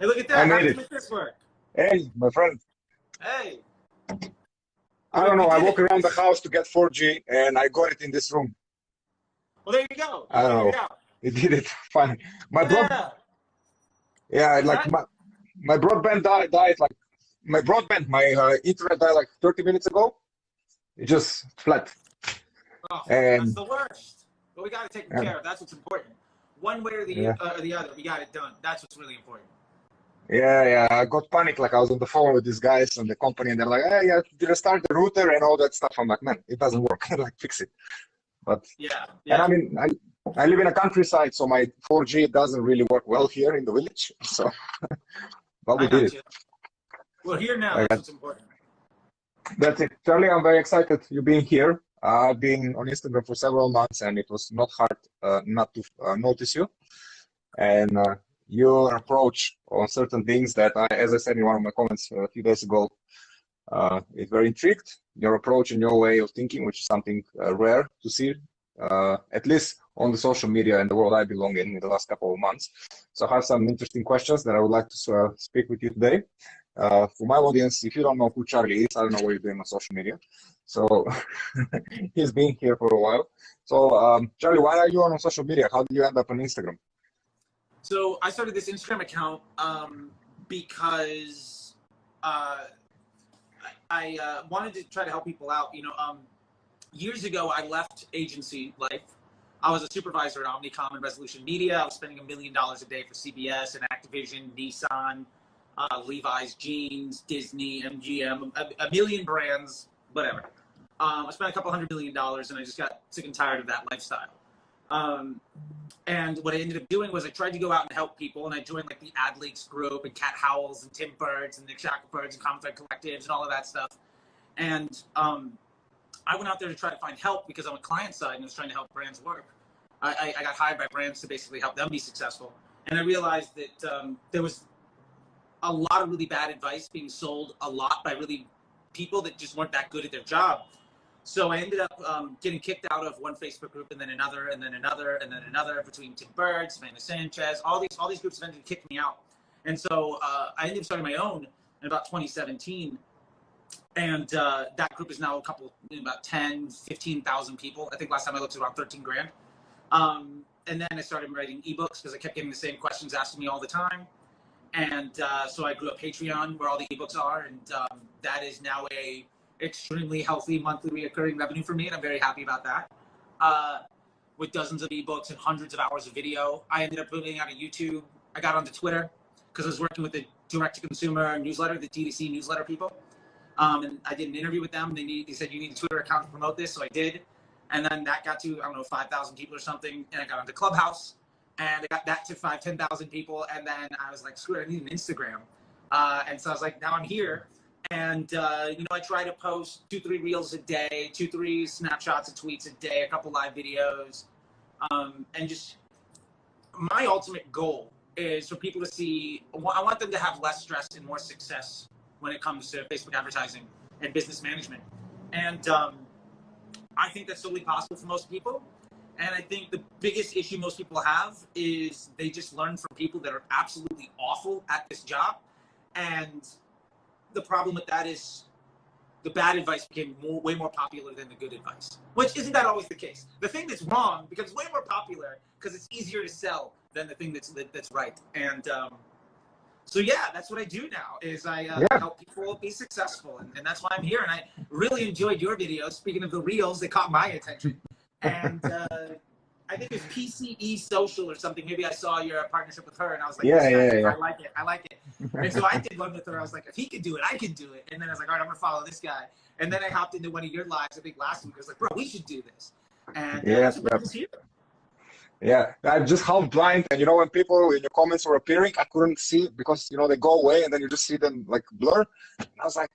Hey, look at I that. How made did you it. make this work? Hey, my friend. Hey, I don't we know. I did walk it. around the house to get 4G, and I got it in this room. Well, there you go. You I don't figured know. it out. It did it. Fine. My broad, Yeah. yeah, What's like that? my broadband died like my internet died like 30 minutes ago. It just flat, Oh, that's and the worst. But we got it taken yeah, care of. That's what's important. One way yeah, or the other, we got it done. That's what's really important. yeah. I got panicked. Like I was on the phone with these guys on the company, and they're like, "Hey, yeah, restart the router and all that stuff." I'm like, "Man, it doesn't work. Like, fix it." But Yeah, and I yeah. mean, I live in a countryside, so my 4G doesn't really work well here in the village. So, but we I did got it. you. We're here now. Like That's what's important. that's it. Charlie, I'm very excited you being here. I've been on Instagram for several months, and it was not hard not to notice you. And your approach on certain things that as I said in one of my comments a few days ago, is very intrigued. Your approach and your way of thinking, which is something rare to see, at least on the social media and the world I belong in the last couple of months. So I have some interesting questions that I would like to speak with you today. For my audience, if you don't know who Charlie is, I don't know what you're doing on social media. So he's been here for a while. So Charlie, why are you on social media? How did you end up on Instagram? So I started this Instagram account because I wanted to try to help people out. Years ago, I left agency life. I was a supervisor at Omnicom and Resolution Media. I was spending $1 million a day for CBS and Activision, Nissan, Levi's Jeans, Disney, MGM, a million brands, whatever. I spent a couple $100 million, and I just got sick and tired of that lifestyle. And what I ended up doing was I tried to go out and help people, and I joined like the Ad Leaks group and Cat Howells and Tim Birds and Nick Shackelford's and Common Thread Collectives and all of that stuff. And I went out there to try to find help because I'm a client side and I was trying to help brands work. I got hired by brands to basically help them be successful. And I realized that there was a lot of really bad advice being sold a lot by really people that just weren't that good at their job. So I ended up getting kicked out of one Facebook group and then another and then another and then another between Tim Bird, Savannah Sanchez, all these groups eventually kicked me out. And so I ended up starting my own in about 2017. And that group is now about 10, 15,000 people. I think last time I looked, it was around 13 grand. And then I started writing ebooks because I kept getting the same questions asked of me all the time. And so I grew up Patreon, where all the ebooks are, and that is now a extremely healthy monthly reoccurring revenue for me, and I'm very happy about that. With dozens of ebooks and hundreds of hours of video, I ended up putting out a YouTube. I got onto Twitter because I was working with the direct-to-consumer newsletter, the DTC newsletter people, and I did an interview with them. They said you need a Twitter account to promote this, so I did, and then that got to 5,000 people or something, and I got onto Clubhouse. And I got that to 10,000 people. And then I was like, screw it, I need an Instagram. And so I was like, now I'm here. And, I try to post 2-3 reels a day, 2-3 snapshots and tweets a day, a couple live videos. And just my ultimate goal is for people to see, I want them to have less stress and more success when it comes to Facebook advertising and business management. And I think that's totally possible for most people. And I think the biggest issue most people have is they just learn from people that are absolutely awful at this job. And the problem with that is the bad advice became way more popular than the good advice, which isn't that always the case. The thing that's wrong becomes way more popular because it's easier to sell than the thing that's right. And so, yeah, that's what I do now is I help people be successful. And that's why I'm here. And I really enjoyed your videos. Speaking of the reels, they caught my attention. And I think it was PCE Social or something. Maybe I saw your partnership with her, and I was like, Yeah. I like it. And so I did one with her. I was like, if he can do it, I can do it. And then I was like, all right, I'm going to follow this guy. And then I hopped into one of your lives, I think last week. I was like, bro, we should do this. And that's what brings us here. Yeah, I'm just half blind, and when people in your comments were appearing, I couldn't see because they go away, and then you just see them like blur. And I was like,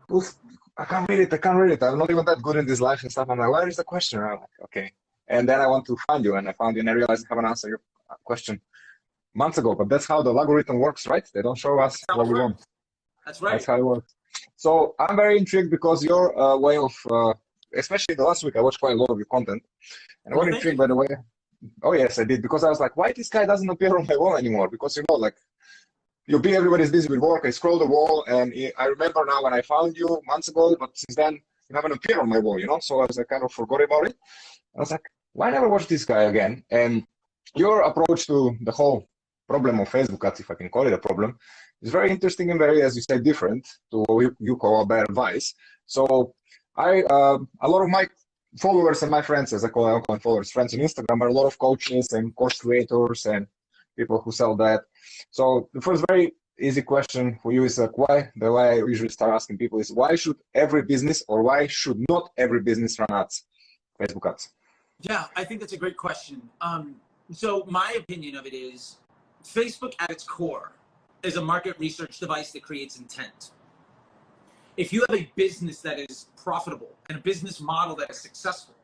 oof, I can't read it. I'm not even that good in this life and stuff. I'm like, where is the question? And I'm like, okay. And then I want to find you, and I found you, and I realized I haven't answered your question months ago. But that's how the algorithm works, right? They don't show us what we want. That's right. That's how it works. So I'm very intrigued because your way of, especially the last week, I watched quite a lot of your content, and I was intrigued by the way. Oh yes, I did, because I was like, why this guy doesn't appear on my wall anymore? Because everybody's busy with work. I scroll the wall, and I remember now when I found you months ago, but since then you haven't appeared on my wall, So I was kind of forgot about it. I was like, why never watch this guy again? And your approach to the whole problem of Facebook ads, if I can call it a problem, is very interesting and very, as you said, different to what you call bad advice. So a lot of my followers and my friends, as I call my followers, friends on Instagram, are a lot of coaches and course creators and people who sell that. So the first very easy question for you is the way I usually start asking people is, why should every business, or why should not every business run ads, Facebook ads? Yeah, I think that's a great question. So my opinion of it is, Facebook at its core is a market research device that creates intent. If you have a business that is profitable and a business model that is successful,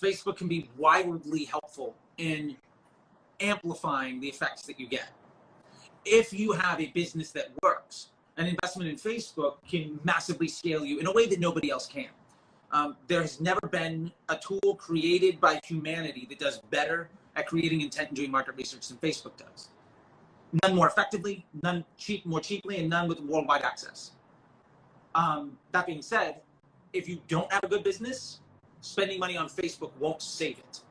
Facebook can be wildly helpful in amplifying the effects that you get. If you have a business that works, an investment in Facebook can massively scale you in a way that nobody else can. There has never been a tool created by humanity that does better at creating intent and doing market research than Facebook does. None more effectively, none more cheaply, and none with worldwide access. That being said, if you don't have a good business, spending money on Facebook won't save it.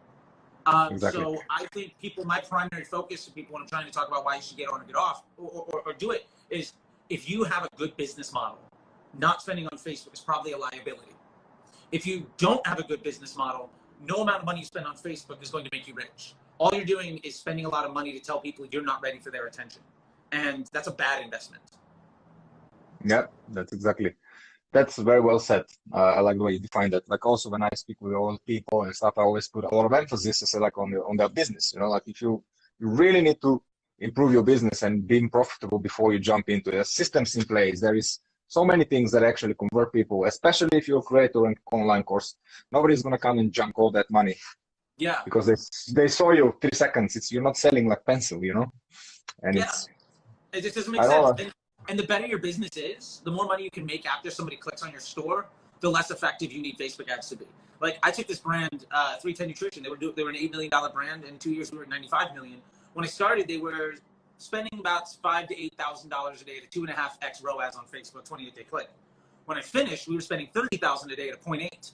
Exactly. So I think my primary focus to people when I'm trying to talk about why you should get on or get off or do it is, if you have a good business model, not spending on Facebook is probably a liability. If you don't have a good business model, no amount of money you spend on Facebook is going to make you rich. All you're doing is spending a lot of money to tell people you're not ready for their attention. And that's a bad investment. Yeah, that's very well said. I like the way you define that. Like, also when I speak with old people and stuff, I always put a lot of emphasis like on their business. Like, if you really need to improve your business and being profitable before you jump into the systems in place, there is so many things that actually convert people, especially if you're a creator and online course. Nobody's gonna come and junk all that money. Yeah. Because they saw you 3 seconds. You're not selling like pencil, And yeah. It just doesn't make sense. And the better your business is, the more money you can make after somebody clicks on your store, the less effective you need Facebook ads to be. Like, I took this brand, 310 Nutrition. They were an $8 million brand. In 2 years, we were at $95 million. When I started, they were spending about $5,000 to $8,000 a day to 2.5x ROAS on Facebook, 28-day click. When I finished, we were spending $30,000 a day at 0.8.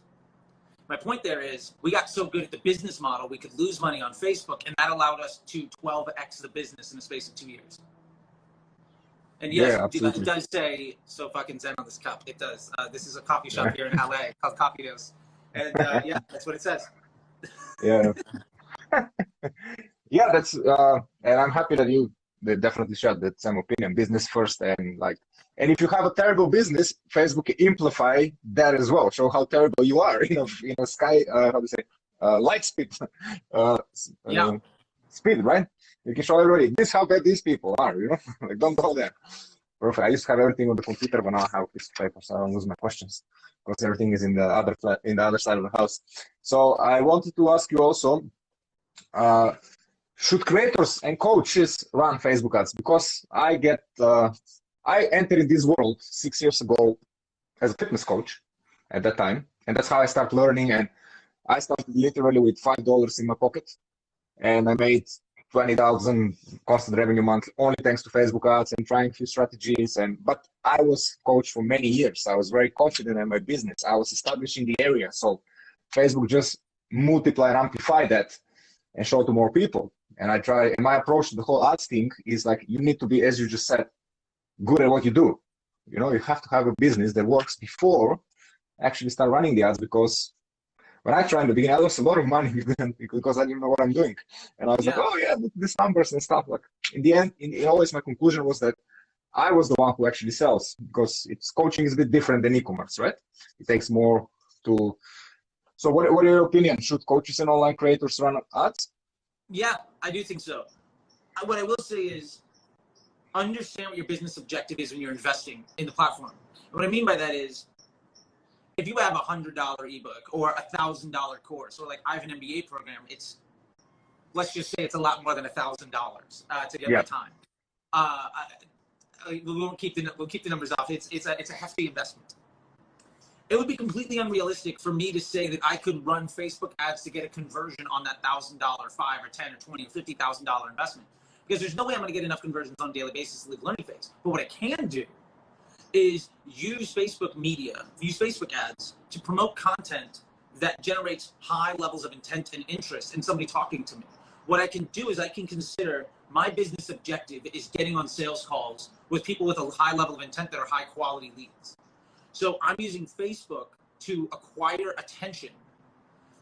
My point there is, we got so good at the business model, we could lose money on Facebook, and that allowed us to 12x the business in the space of 2 years. And yes, yeah, it does say "so fucking zen" on this cup. It does. This is a coffee shop here in LA called Coffee Dose, and yeah, that's what it says. Yeah. Yeah, that's and I'm happy that they definitely shared that same opinion. Business first, and if you have a terrible business, Facebook amplify that as well. Show how terrible you are in a sky how to say light speed speed, right? You can show everybody this how bad these people are. Like, don't go there. Perfect. I used to have everything on the computer, but now I have a piece of paper, so I don't lose my questions because everything is in the other side of the house. So I wanted to ask you also. Should creators and coaches run Facebook ads? Because I entered this world 6 years ago as a fitness coach at that time, and that's how I started learning. And I started literally with $5 in my pocket, and I made 20,000 constant revenue monthly only thanks to Facebook ads and trying a few strategies. But I was coached for many years. I was very confident in my business. I was establishing the area, so Facebook just multiply and amplify that and show to more people. And my approach to the whole ads thing is like, you need to be, as you just said, good at what you do. You have to have a business that works before actually start running the ads, because when I tried in the beginning, I lost a lot of money because I didn't know what I'm doing. And I was like, oh yeah, look at these numbers and stuff. Like, in the end, always my conclusion was that I was the one who actually sells, because coaching is a bit different than e-commerce, right? It takes more to. So what are your opinion? Should coaches and online creators run ads? Yeah, I do think so. What I will say is, understand what your business objective is when you're investing in the platform. And what I mean by that is, if you have a $100 ebook or a $1,000 course, or like I have an MBA program, let's just say it's a lot more than $1,000 to get my time. We'll keep the numbers off. It's a hefty investment. It would be completely unrealistic for me to say that I could run Facebook ads to get a conversion on that $1,000, $5,000 or $10,000 or $20,000 or $50,000 investment, because there's no way I'm going to get enough conversions on a daily basis to leave learning phase. But what I can do is use Facebook media, use Facebook ads to promote content that generates high levels of intent and interest in somebody talking to me. What I can do is I can consider my business objective is getting on sales calls with people with a high level of intent that are high quality leads. So I'm using Facebook to acquire attention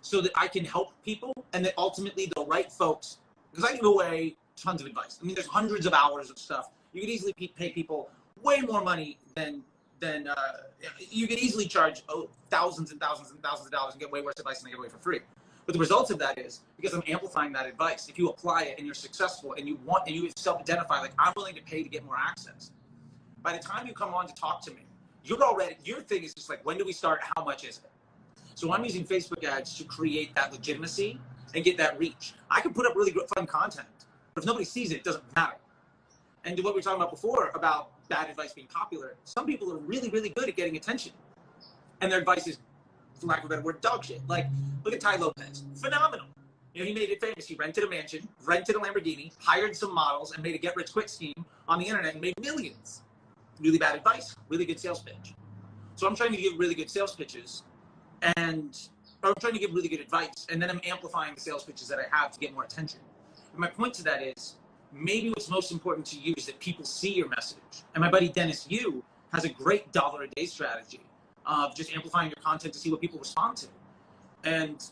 so that I can help people and that ultimately the right folks, because I give away tons of advice. I mean, there's hundreds of hours of stuff. You could easily pay people way more money than you could easily charge thousands and thousands and thousands of dollars and get way worse advice than I give away for free. But the results of that is because I'm amplifying that advice. If you apply it and you're successful and you self-identify, like I'm willing to pay to get more access. By the time you come on to talk to me, your thing is just like, when do we start? How much is it? So I'm using Facebook ads to create that legitimacy and get that reach. I can put up really good, fun content, but if nobody sees it, it doesn't matter. And to what we were talking about before about bad advice being popular, some people are really, really good at getting attention. And their advice is, for lack of a better word, dog shit. Like, look at Ty Lopez. Phenomenal. You know, he made it famous. He rented a mansion, rented a Lamborghini, hired some models, and made a get-rich-quick scheme on the internet and made millions. Really bad advice, really good sales pitch. So I'm trying to give really good sales pitches, or I'm trying to give really good advice, and then I'm amplifying the sales pitches that I have to get more attention. And my point to that is, maybe what's most important to you is that people see your message. And my buddy Dennis Yu has a great $1-a-day strategy of just amplifying your content to see what people respond to. And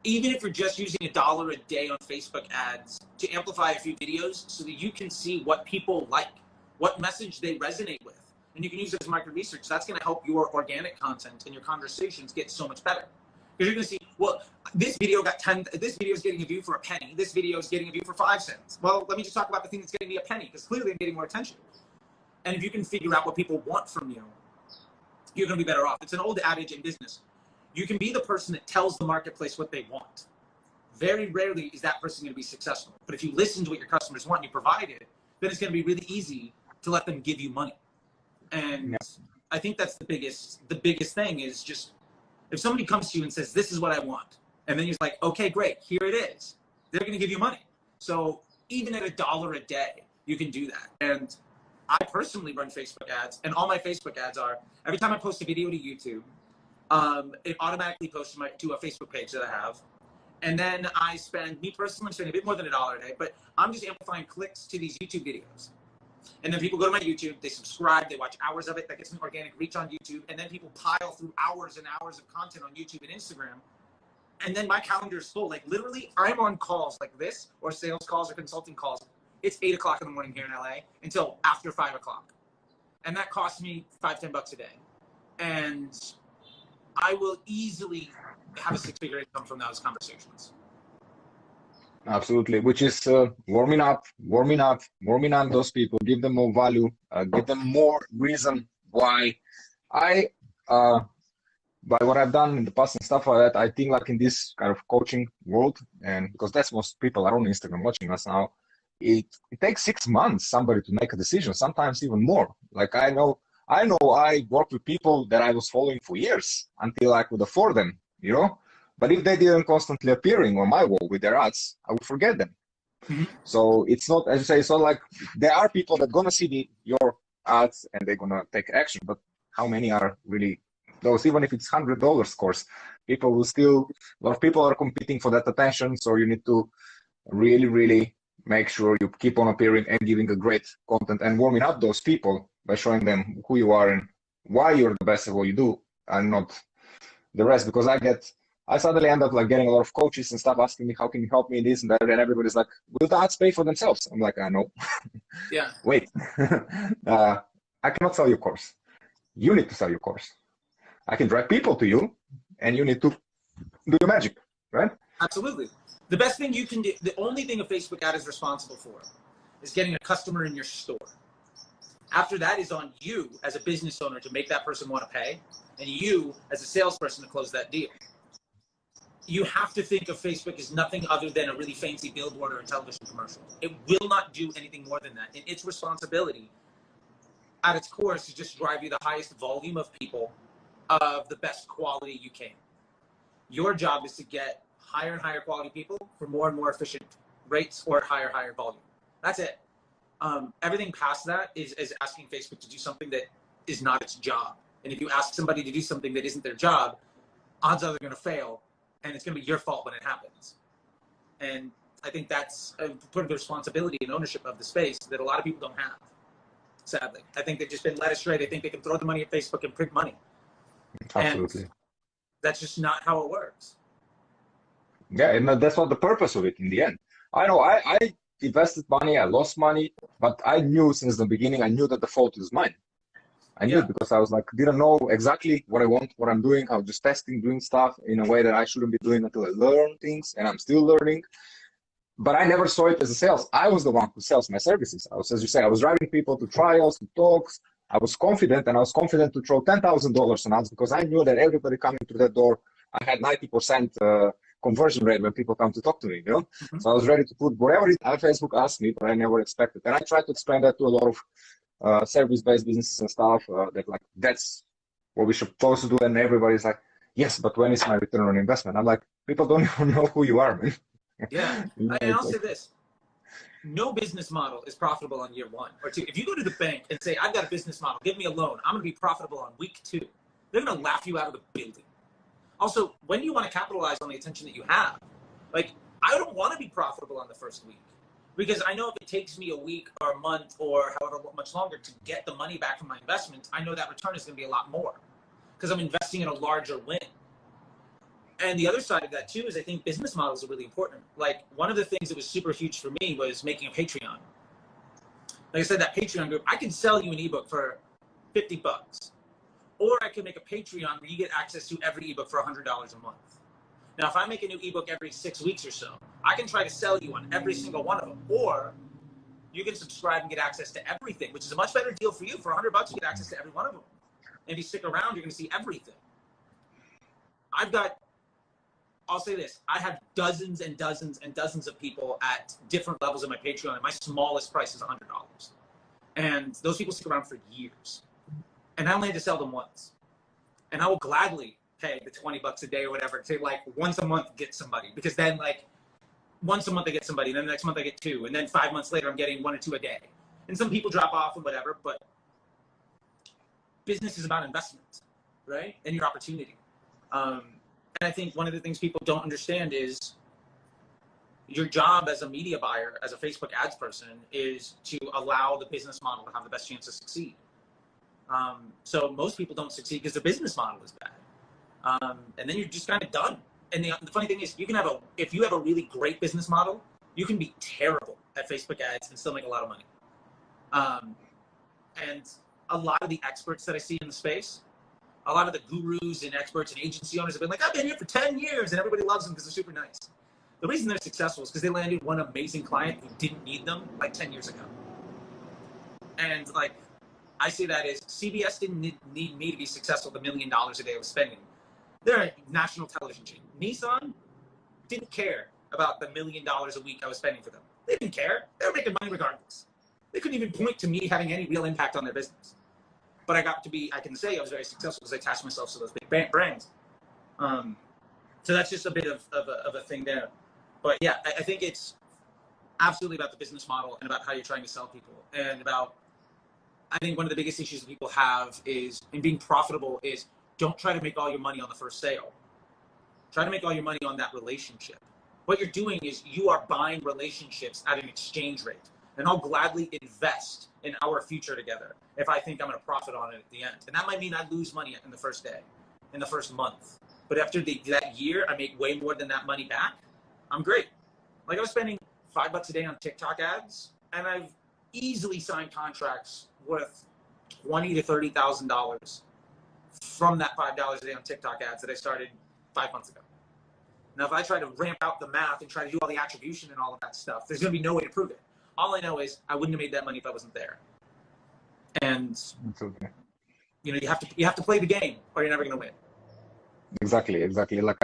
even if you're just using $1 a day on Facebook ads to amplify a few videos so that you can see what people like, what message they resonate with, and you can use it as market research, that's going to help your organic content and your conversations get so much better. Because you're going to see, well, this video is getting a view for a penny. This video is getting a view for 5 cents. Well, let me just talk about the thing that's getting me a penny, because clearly I'm getting more attention. And if you can figure out what people want from you, you're going to be better off. It's an old adage in business. You can be the person that tells the marketplace what they want. Very rarely is that person going to be successful. But if you listen to what your customers want and you provide it, then it's going to be really easy to let them give you money. And I think that's the biggest thing is just, if somebody comes to you and says, this is what I want, and then you're like, okay, great, here it is, they're going to give you money. So even at $1 a day, you can do that. And I personally run Facebook ads, and all my Facebook ads are, every time I post a video to YouTube, it automatically posts to a Facebook page that I have. And then me personally, I'm spending a bit more than $1 a day, but I'm just amplifying clicks to these YouTube videos. And then people go to my YouTube, they subscribe, they watch hours of it, that gets me organic reach on YouTube, and then people pile through hours and hours of content on YouTube and Instagram. And then my calendar is full. Like literally, I'm on calls like this, or sales calls or consulting calls. It's 8 o'clock in the morning here in LA until after 5 o'clock. And that costs me $5-10 a day. And I will easily have a 6-figure income from those conversations. Absolutely, which is warming up those people, give them more value, give them more reason why. By what I've done in the past and stuff like that, I think like in this kind of coaching world, and because that's most people are on Instagram watching us now, it takes 6 months somebody to make a decision, sometimes even more. Like I know I worked with people that I was following for years until I could afford them, you know. But if they didn't constantly appearing on my wall with their ads, I would forget them. Mm-hmm. So it's not, as you say, it's not like there are people that are gonna see your ads and they're gonna take action. But how many are really those? Even if it's $100 course, people will still. A lot of people are competing for that attention. So you need to really, really make sure you keep on appearing and giving a great content and warming up those people by showing them who you are and why you're the best at what you do, and not the rest. Because I suddenly end up like getting a lot of coaches and stuff asking me, how can you help me in this and that? And everybody's like, will the ads pay for themselves? I'm like, I know. Yeah. Wait, I cannot sell your course. You need to sell your course. I can drive people to you and you need to do your magic, right? Absolutely. The best thing you can do, the only thing a Facebook ad is responsible for is getting a customer in your store. After that is on you as a business owner to make that person want to pay, and you as a salesperson to close that deal. You have to think of Facebook as nothing other than a really fancy billboard or a television commercial. It will not do anything more than that. And its responsibility at its core is to just drive you the highest volume of people of the best quality you can. Your job is to get higher and higher quality people for more and more efficient rates or higher volume. That's it. Everything past that is asking Facebook to do something that is not its job. And if you ask somebody to do something that isn't their job, odds are they're going to fail, and it's going to be your fault when it happens. And I think that's a part of the responsibility and ownership of the space that a lot of people don't have, sadly. I think they've just been led astray. They think they can throw the money at Facebook and print money. Absolutely. And that's just not how it works. Yeah, and that's what the purpose of it in the end. I know I invested money, I lost money, but I knew since the beginning, I knew that the fault is mine. I knew it because I was like, didn't know exactly what I want, what I'm doing. I was just testing, doing stuff in a way that I shouldn't be doing until I learn things, and I'm still learning. But I never saw it as a sales. I was the one who sells my services. I was, as you say, I was driving people to trials, to talks. I was confident, and I was confident to throw $10,000 on ads because I knew that everybody coming through that door, I had 90% conversion rate when people come to talk to me, you know? So I was ready to put whatever Facebook asked me, but I never expected. And I tried to explain that to a lot of service-based businesses and stuff, that like, that's what we're supposed to do. And everybody's like, yes, but when is my return on investment? I'm like, people don't even know who you are, man. Yeah, and I'll say this. No business model is profitable on year 1 or 2. If you go to the bank and say, I've got a business model, give me a loan, I'm going to be profitable on week 2, they're going to laugh you out of the building. Also, when you want to capitalize on the attention that you have, like, I don't want to be profitable on the first week because I know if it takes me a week or a month or however much longer to get the money back from my investment, I know that return is going to be a lot more because I'm investing in a larger win. And the other side of that too is I think business models are really important. Like, one of the things that was super huge for me was making a Patreon. Like I said, that Patreon group, I can sell you an ebook for $50. Or I can make a Patreon where you get access to every ebook for $100 a month. Now, if I make a new ebook every 6 weeks or so, I can try to sell you on every single one of them. Or you can subscribe and get access to everything, which is a much better deal for you. For $100, you get access to every one of them. And if you stick around, you're going to see everything. I'll say this, I have dozens and dozens and dozens of people at different levels of my Patreon, and my smallest price is $100. And those people stick around for years. And I only had to sell them once. And I will gladly pay the $20 a day or whatever to, like, once a month get somebody. Because then, like, once a month I get somebody, and then the next month I get 2, and then 5 months later I'm getting 1 or 2 a day. And some people drop off and whatever, but business is about investment, right? And your opportunity. And I think one of the things people don't understand is your job as a media buyer, as a Facebook ads person, is to allow the business model to have the best chance to succeed. So most people don't succeed because the business model is bad. And then you're just kind of done. And the funny thing is, you can have if you have a really great business model, you can be terrible at Facebook ads and still make a lot of money. And a lot of the experts that I see in the space, a lot of the gurus and experts and agency owners have been like, I've been here for 10 years and everybody loves them because they're super nice. The reason they're successful is because they landed one amazing client who didn't need them like 10 years ago. And like, I say that is CBS didn't need me to be successful with $1 million a day I was spending. They're a national television chain. Nissan didn't care about the $1 million a week I was spending for them. They didn't care. They were making money regardless. They couldn't even point to me having any real impact on their business. But I can say I was very successful because I attached myself to those big brands. So that's just a bit of a thing there. But yeah, I think it's absolutely about the business model and about how you're trying to sell people. And I think one of the biggest issues that people have is in being profitable is don't try to make all your money on the first sale. Try to make all your money on that relationship. What you're doing is you are buying relationships at an exchange rate. And I'll gladly invest in our future together if I think I'm going to profit on it at the end. And that might mean I lose money in the first day, in the first month. But after that year, I make way more than that money back. I'm great. Like, I was spending $5 a day on TikTok ads, and I've easily signed contracts worth $20,000 to $30,000 from that $5 a day on TikTok ads that I started 5 months ago. Now, if I try to ramp out the math and try to do all the attribution and all of that stuff, there's going to be no way to prove it. All I know is I wouldn't have made that money if I wasn't there. And you know, you have to play the game, or you're never going to win. Exactly. Like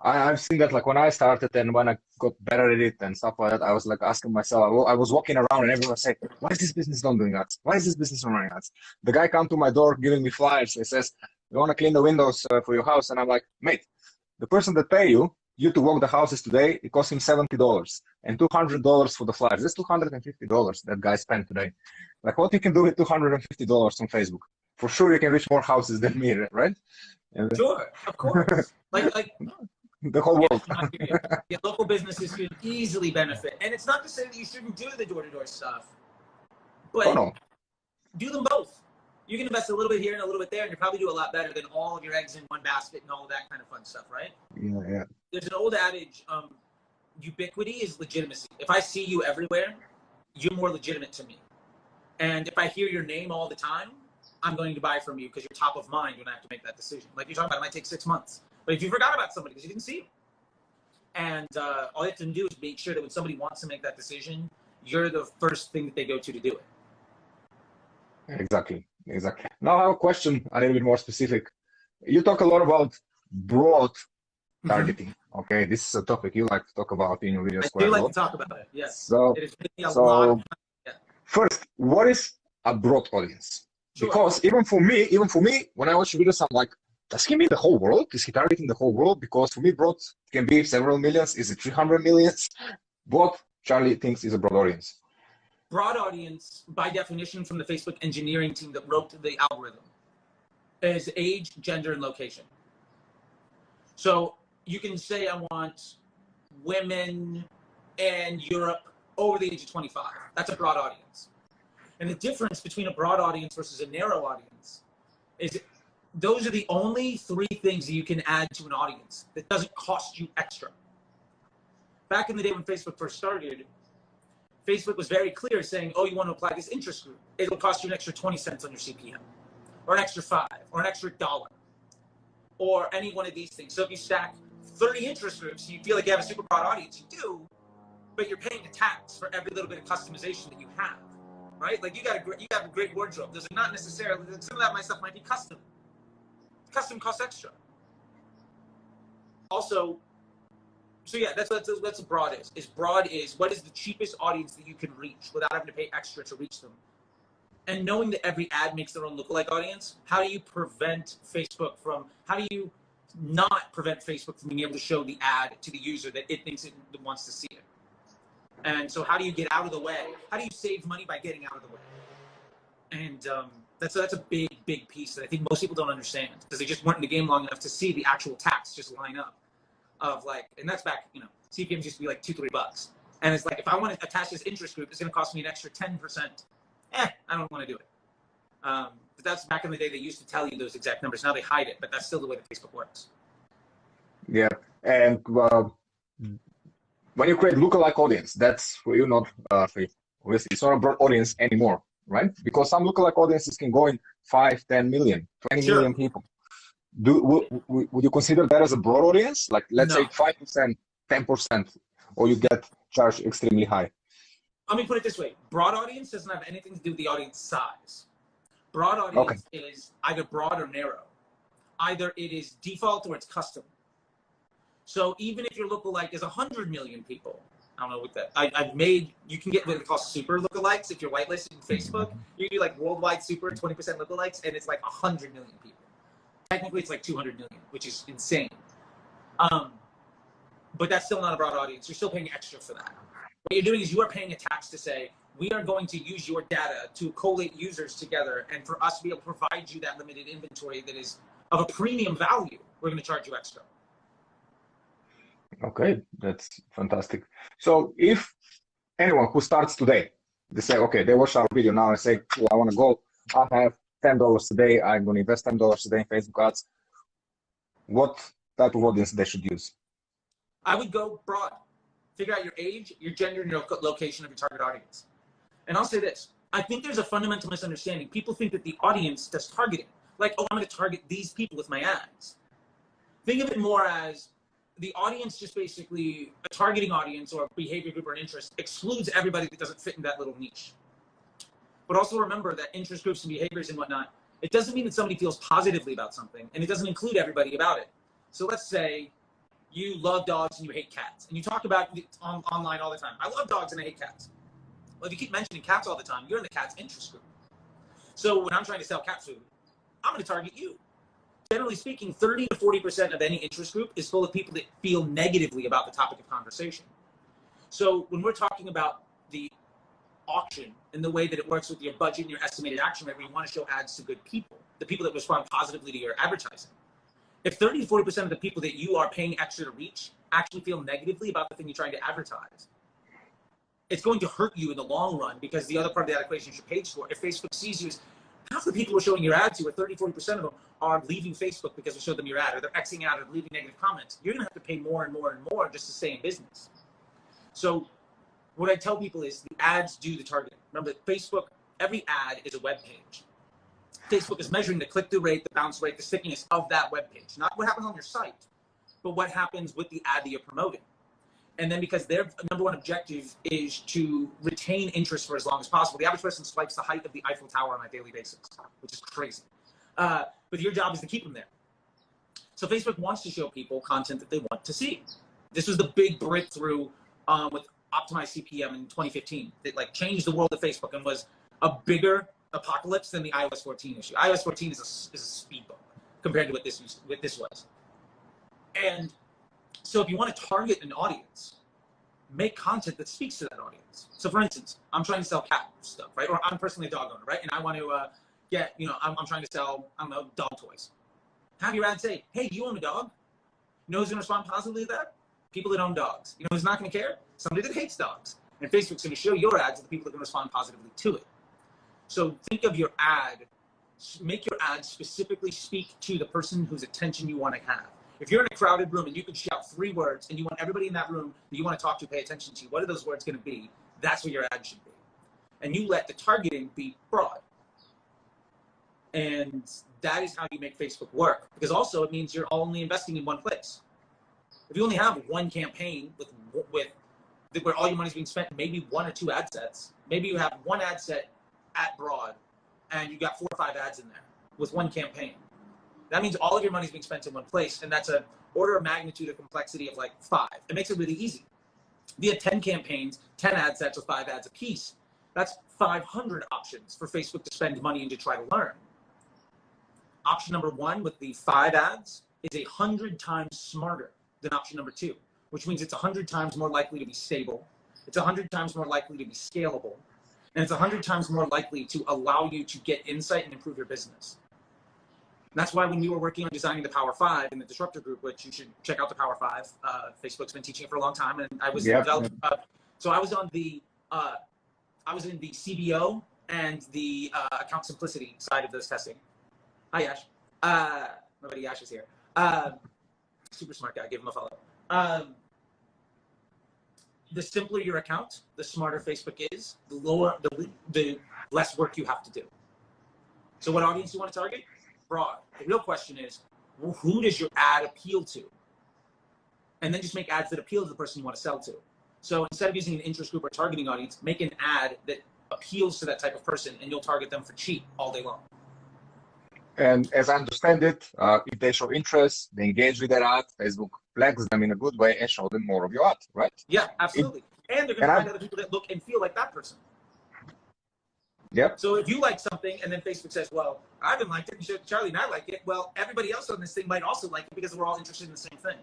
I've seen that, like when I started and when I got better at it and stuff like that, I was like asking myself, I was walking around and everyone said, why is this business not doing ads? Why is this business not running ads? The guy come to my door giving me flyers. He says, you want to clean the windows for your house? And I'm like, mate, the person that pay you you to walk the houses today, it costs him $70 and $200 for the flyers. That's $250 that guy spent today. Like what you can do with $250 on Facebook? For sure, you can reach more houses than me, right? And Sure, of course. Like the whole world. Yeah, local businesses could easily benefit. And it's not to say that you shouldn't do the door-to-door stuff, but Oh, no. do them both. You can invest a little bit here and a little bit there, and you probably do a lot better than all of your eggs in one basket and all of that kind of fun stuff, right? Yeah, yeah. There's an old adage, ubiquity is legitimacy. If I see you everywhere, you're more legitimate to me. And if I hear your name all the time, I'm going to buy from you because you're top of mind when I have to make that decision. Like you're talking about, it might take 6 months. But if you forgot about somebody because you didn't see them, and all you have to do is make sure that when somebody wants to make that decision, you're the first thing that they go to do it. Exactly, exactly. Now I have a question a little bit more specific. You talk a lot about broad targeting. Okay, this is a topic you like to talk about in your videos. I do like to talk about it, yes. So, it is really a lot. Yeah. First, what is a broad audience? Sure. Because even for me, when I watch videos, I'm like, does he mean the whole world? Is he targeting the whole world? Because for me, broad can be several millions. Is it 300 millions? What Charlie thinks is a broad audience? Broad audience, by definition, from the Facebook engineering team that wrote the algorithm, is age, gender, and location. So you can say I want women in Europe over the age of 25. That's a broad audience. And the difference between a broad audience versus a narrow audience is those are the only 3 things that you can add to an audience that doesn't cost you extra. Back in the day when Facebook first started, Facebook was very clear saying, oh, you want to apply this interest group. It'll cost you an extra 20 cents on your CPM, or an extra 5, or an extra $1, or any one of these things. So if you stack 30 interest groups, you feel like you have a super broad audience. You do, but you're paying a tax for every little bit of customization that you have, right? Like you have a great wardrobe. Those are not necessarily, some of that my stuff might be custom. Custom costs extra. Also, so yeah, that's what a broad is. Broad is what is the cheapest audience that you can reach without having to pay extra to reach them. And knowing that every ad makes their own lookalike audience, how do you prevent Facebook from, how do you not prevent Facebook from being able to show the ad to the user that it thinks it wants to see it? And so how do you get out of the way? How do you save money by getting out of the way? And that's a big piece that I think most people don't understand because they just weren't in the game long enough to see the actual tax just line up. Of like, and that's back, CPMs used to be like $2-3. And it's like, if I want to attach this interest group, it's going to cost me an extra 10%. I don't want to do it. But that's back in the day, they used to tell you those exact numbers. Now they hide it, but that's still the way that Facebook works. Yeah. And when you create lookalike audience, that's for you, not obviously it's not a broad audience anymore, right? Because some lookalike audiences can go in 5, 10 million, 20 million people. Would you consider that as a broad audience? Like, let's say 5%, 10%, or you get charged extremely high? Let me put it this way. Broad audience doesn't have anything to do with the audience size. Broad audience is either broad or narrow. Either it is default or it's custom. So even if your lookalike is 100 million people, I don't know what that, you can get what they call super lookalikes. If you're whitelisted in Facebook, you do like worldwide super 20% lookalikes, and it's like 100 million people. Technically, it's like 200 million, which is insane. But that's still not a broad audience. You're still paying extra for that. What you're doing is you are paying a tax to say, we are going to use your data to collate users together. And for us to be able to provide you that limited inventory that is of a premium value, we're going to charge you extra. Okay, that's fantastic. So if anyone who starts today, they say, okay, they watch our video now and say, well, I want to go, I have $10 a day, I'm going to invest $10 a day in Facebook ads. What type of audience they should use? I would go broad. Figure out your age, your gender, and your location of your target audience. And I'll say this. I think there's a fundamental misunderstanding. People think that the audience does targeting. Like, oh, I'm going to target these people with my ads. Think of it more as the audience just basically, a targeting audience or a behavior group or an interest excludes everybody that doesn't fit in that little niche. But also remember that interest groups and behaviors and whatnot, it doesn't mean that somebody feels positively about something, and it doesn't include everybody about it. So let's say you love dogs and you hate cats, and you talk about it online all the time. I love dogs and I hate cats. Well, if you keep mentioning cats all the time, you're in the cat's interest group. So when I'm trying to sell cat food, I'm going to target you. generally speaking, 30 to 40% of any interest group is full of people that feel negatively about the topic of conversation. So when we're talking about the auction and the way that it works with your budget and your estimated action rate, where you want to show ads to good people, the people that respond positively to your advertising. If 30 to 40% of the people that you are paying extra to reach actually feel negatively about the thing you're trying to advertise, it's going to hurt you in the long run, because the other part of that equation is your page score. If Facebook sees you as half the people we're showing your ad to, or 30, 40% of them are leaving Facebook because we showed them your ad, or they're Xing out or leaving negative comments, you're going to have to pay more and more and more just to stay in business. So what I tell people is the ads do the targeting. Remember, Facebook, every ad is a web page. Facebook is measuring the click-through rate, the bounce rate, the stickiness of that web page. Not what happens on your site, but what happens with the ad that you're promoting. And then because their number one objective is to retain interest for as long as possible, the average person swipes the height of the Eiffel Tower on a daily basis, which is crazy. But your job is to keep them there. So Facebook wants to show people content that they want to see. This was the big breakthrough with optimized CPM in 2015. That like changed the world of Facebook and was a bigger apocalypse than the iOS 14 issue. iOS 14 is a speed bump compared to what this was. And so if you want to target an audience, make content that speaks to that audience. So for instance, I'm trying to sell cat stuff, right? Or I'm personally a dog owner, right? And I want to get, I'm trying to sell, I don't know, dog toys. Have your ad say, hey, do you own a dog? You know who's going to respond positively to that? People that own dogs. You know who's not going to care? Somebody that hates dogs. And Facebook's going to show your ads to the people that can respond positively to it. So think of your ad, make your ad specifically speak to the person whose attention you want to have. If you're in a crowded room and you can shout 3 words and you want everybody in that room that you want to talk to pay attention to, what are those words going to be? That's what your ad should be. And you let the targeting be broad. And that is how you make Facebook work. Because also it means you're only investing in one place. If you only have one campaign with where all your money is being spent, maybe 1 or 2 ad sets, maybe you have 1 ad set at broad and you got 4 or 5 ads in there with 1 campaign. That means all of your money is being spent in one place, and that's an order of magnitude of complexity of like 5. It makes it really easy. If you had 10 campaigns, 10 ad sets with 5 ads a piece, that's 500 options for Facebook to spend money and to try to learn. Option number 1 with the 5 ads is 100 times smarter than option number 2, which means it's 100 times more likely to be stable. It's 100 times more likely to be scalable. And it's 100 times more likely to allow you to get insight and improve your business. And that's why when we were working on designing the Power 5 in the Disruptor Group, which you should check out the Power 5, Facebook's been teaching it for a long time, and I was so I was on the I was in the CBO and the account simplicity side of this testing. Hi Yash. My buddy Yash is here. Super smart guy. Give him a follow. The simpler your account, the smarter Facebook is. The less work you have to do. So what audience do you want to target? Broad. The real question is, well, who does your ad appeal to? And then just make ads that appeal to the person you want to sell to. So instead of using an interest group or targeting audience, make an ad that appeals to that type of person, and you'll target them for cheap all day long. And as I understand it, if they show interest, they engage with their ad, Facebook flags them in a good way and show them more of your ad, right? Yeah, absolutely. And they're going to find other people that look and feel like that person. Yep. So if you like something and then Facebook says, well, I haven't liked it, and you said, Charlie and I like it, well, everybody else on this thing might also like it because we're all interested in the same thing.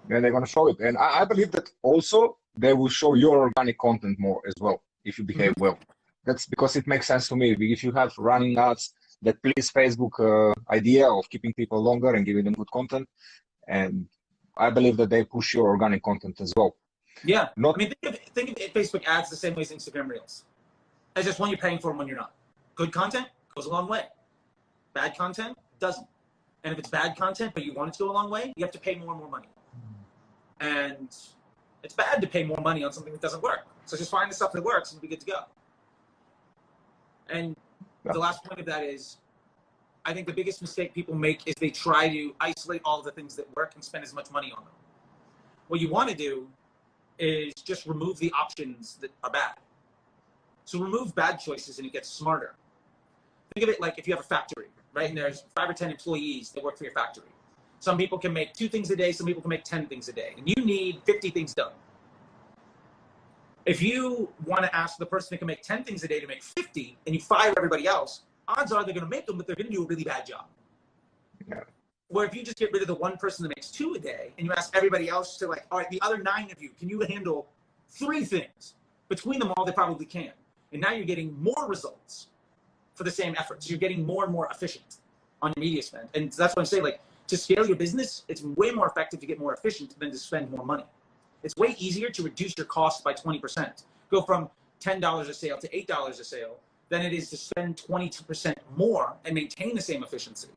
Then they're going to show it. And I believe that also they will show your organic content more as well if you behave well. That's because it makes sense to me. If you have running ads that please Facebook idea of keeping people longer and giving them good content, and I believe that they push your organic content as well. Yeah. I mean, think of Facebook ads the same way as Instagram Reels. It's just one you're paying for and one you're not. Good content goes a long way. Bad content doesn't. And if it's bad content, but you want it to go a long way, you have to pay more and more money. And it's bad to pay more money on something that doesn't work. So just find the stuff that works and be good to go. And the last point of that is, I think the biggest mistake people make is they try to isolate all of the things that work and spend as much money on them. What you want to do is just remove the options that are bad. So remove bad choices and it gets smarter. Think of it like if you have a factory, right? And there's 5 or 10 employees that work for your factory. Some people can make 2 things a day, some people can make 10 things a day. And you need 50 things done. If you want to ask the person that can make 10 things a day to make 50 and you fire everybody else, odds are they're going to make them, but they're going to do a really bad job. Yeah. Where if you just get rid of the one person that makes 2 a day and you ask everybody else to like, all right, the other 9 of you, can you handle 3 things? Between them all, they probably can. And now you're getting more results for the same efforts. You're getting more and more efficient on your media spend. And that's what I'm saying, like, to scale your business, it's way more effective to get more efficient than to spend more money. It's way easier to reduce your costs by 20%. Go from $10 a sale to $8 a sale than it is to spend 22% more and maintain the same efficiency.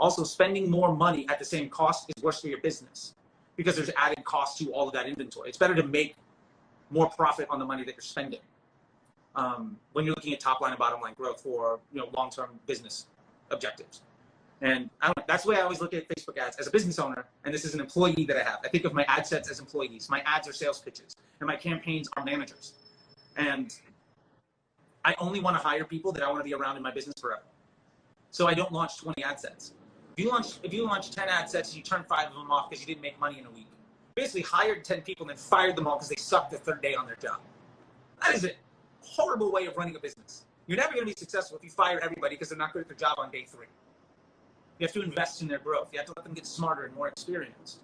Also, spending more money at the same cost is worse for your business because there's added cost to all of that inventory. It's better to make more profit on the money that you're spending when you're looking at top line and bottom line growth for long-term business objectives. And that's the way I always look at Facebook ads as a business owner. And this is an employee that I have. I think of my ad sets as employees. My ads are sales pitches, and my campaigns are managers. And I only want to hire people that I want to be around in my business forever. So I don't launch 20 ad sets. If you launch 10 ad sets, you turn 5 of them off because you didn't make money in a week. Basically hired 10 people and then fired them all because they sucked the 3rd day on their job. That is a horrible way of running a business. You're never going to be successful if you fire everybody because they're not good at their job on day 3. You have to invest in their growth. You have to let them get smarter and more experienced.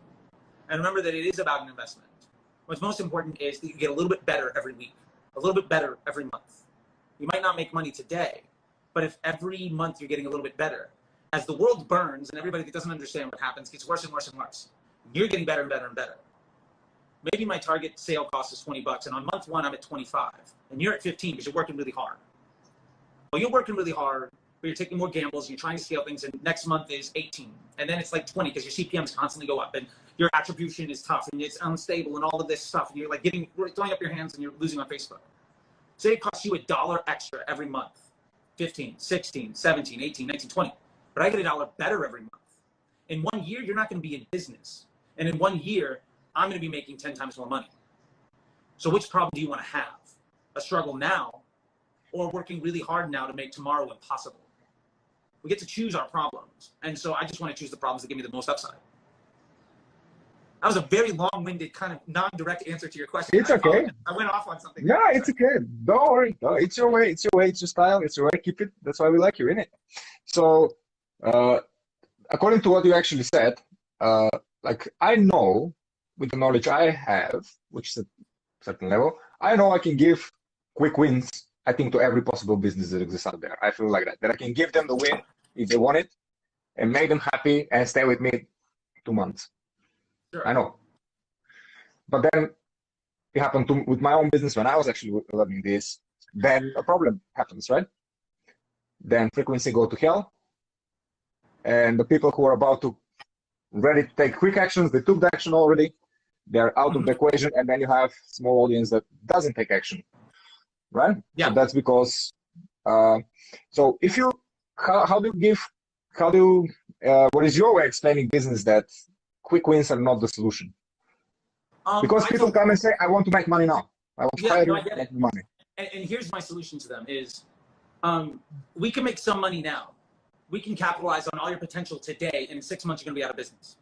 And remember that it is about an investment. What's most important is that you get a little bit better every week, a little bit better every month. You might not make money today, but if every month you're getting a little bit better, as the world burns and everybody that doesn't understand what happens gets worse and worse and worse, you're getting better and better and better. Maybe my target sale cost is $20, and on month 1 I'm at 25, and you're at 15 because you're working really hard. Well, you're working really hard, but you're taking more gambles, and you're trying to scale things, and next month is 18, and then it's like 20 because your CPMs constantly go up, and your attribution is tough, and it's unstable, and all of this stuff, and you're like throwing up your hands, and you're losing on Facebook. Say it costs you $1 extra every month, 15, 16, 17, 18, 19, 20, but I get $1 better every month. In 1 year, you're not going to be in business, and in 1 year, I'm going to be making 10 times more money. So which problem do you want to have? A struggle now, or working really hard now to make tomorrow impossible? We get to choose our problems. And so I just want to choose the problems that give me the most upside. That was a very long-winded, kind of non-direct answer to your question. It's okay. I went off on something. Yeah, it's okay. Don't worry. No, it's your way. It's your way. It's your style. It's your way. Keep it. That's why we like you in it. So, according to what you actually said, like I know, with the knowledge I have, which is a certain level, I know I can give quick wins, I think, to every possible business that exists out there. I feel like that I can give them the win if they want it and make them happy and stay with me 2 months. Sure. I know. But then it happened with my own business when I was actually learning this, then a problem happens, right? Then frequency go to hell. And the people who are about to ready to take quick actions, they took the action already. They're out of the equation, and then you have small audience that doesn't take action, right? Yeah. So that's because. So if you, how do you, what is your way of explaining business that quick wins are not the solution? Because people come and say, "I want to make money now. I want to hire you, make money." And here's my solution to them: is we can make some money now. We can capitalize on all your potential today, and in 6 months you're going to be out of business.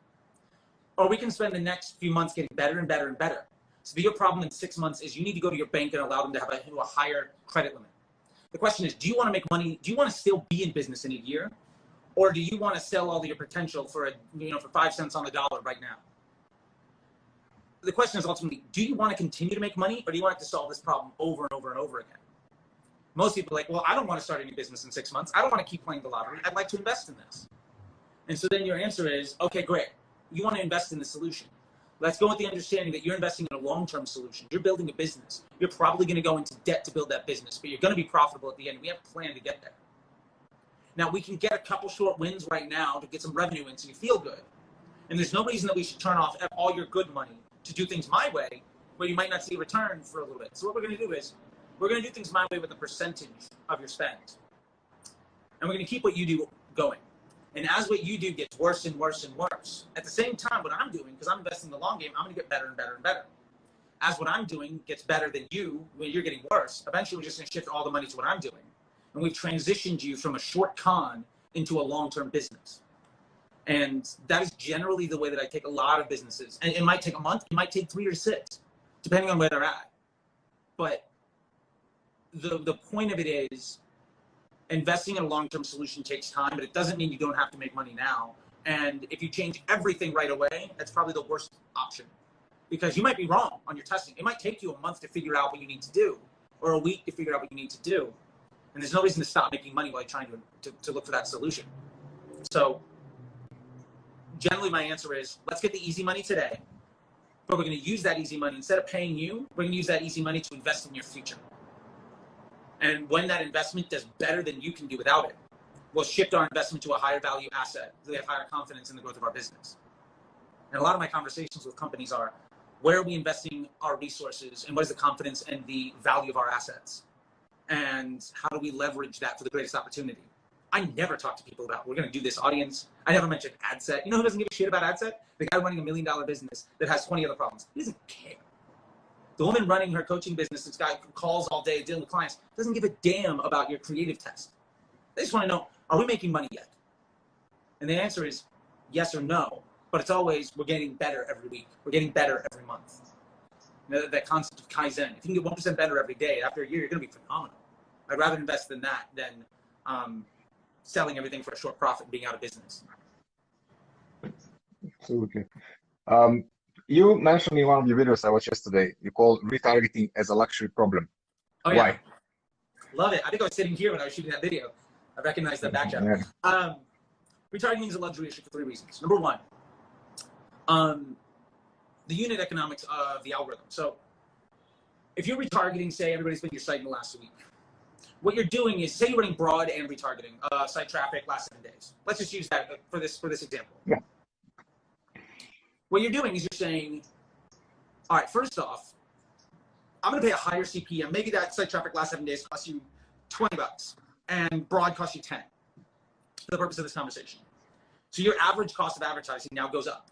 Or we can spend the next few months getting better and better and better. So your problem in 6 months is you need to go to your bank and allow them to have a higher credit limit. The question is, do you want to make money? Do you want to still be in business in a year? Or do you want to sell all of your potential for for 5 cents on the dollar right now? The question is ultimately, do you want to continue to make money, or do you want to solve this problem over and over and over again? Most people are like, well, I don't want to start any business in 6 months. I don't want to keep playing the lottery. I'd like to invest in this. And so then your answer is, okay, great. You want to invest in the solution. Let's go with the understanding that you're investing in a long-term solution. You're building a business. You're probably going to go into debt to build that business, but you're going to be profitable at the end. We have a plan to get there. Now, we can get a couple short wins right now to get some revenue in so you feel good. And there's no reason that we should turn off all your good money to do things my way, where you might not see a return for a little bit. So what we're going to do is we're going to do things my way with a percentage of your spend. And we're going to keep what you do going. And as what you do gets worse and worse and worse, at the same time, what I'm doing, because I'm investing in the long game, I'm going to get better and better and better. As what I'm doing gets better than you, when you're getting worse, eventually we're just going to shift all the money to what I'm doing. And we've transitioned you from a short con into a long-term business. And that is generally the way that I take a lot of businesses. And it might take a month, it might take 3 or 6, depending on where they're at. But the point of it is, investing in a long-term solution takes time, but it doesn't mean you don't have to make money now. And if you change everything right away, that's probably the worst option, because you might be wrong on your testing. It might take you a month to figure out what you need to do, or a week to figure out what you need to do. And there's no reason to stop making money while you're trying to look for that solution. So generally my answer is, let's get the easy money today, but we're going to use that easy money. Instead of paying you, we're going to use that easy money to invest in your future. And when that investment does better than you can do without it, we'll shift our investment to a higher value asset. So we have higher confidence in the growth of our business. And a lot of my conversations with companies are, where are we investing our resources, and what is the confidence and the value of our assets? And how do we leverage that for the greatest opportunity? I never talk to people about, we're going to do this audience. I never mentioned ad set. You know who doesn't give a shit about ad set? The guy running $1 million business that has 20 other problems. He doesn't care. The woman running her coaching business, this guy who calls all day dealing with clients, doesn't give a damn about your creative test. They just want to know, are we making money yet? And the answer is yes or no. But it's always, we're getting better every week. We're getting better every month. You know, that concept of Kaizen. If you can get 1% better every day, after a year, you're going to be phenomenal. I'd rather invest in that than selling everything for a short profit and being out of business. Absolutely. You mentioned in one of your videos I watched yesterday, you call retargeting as a luxury problem. Oh, yeah. Why? Love it. I think I was sitting here when I was shooting that video. I recognized that backdrop. Yeah. Retargeting is a luxury issue for 3 reasons. Number one, the unit economics of the algorithm. So if you're retargeting, say everybody's been to your site in the last week, what you're doing is, say you're running broad and retargeting, site traffic last 7 days. Let's just use that for this example. Yeah. What you're doing is you're saying, all right, first off, I'm going to pay a higher CPM. Maybe that site traffic last 7 days costs you $20 and broad costs you 10 for the purpose of this conversation. So your average cost of advertising now goes up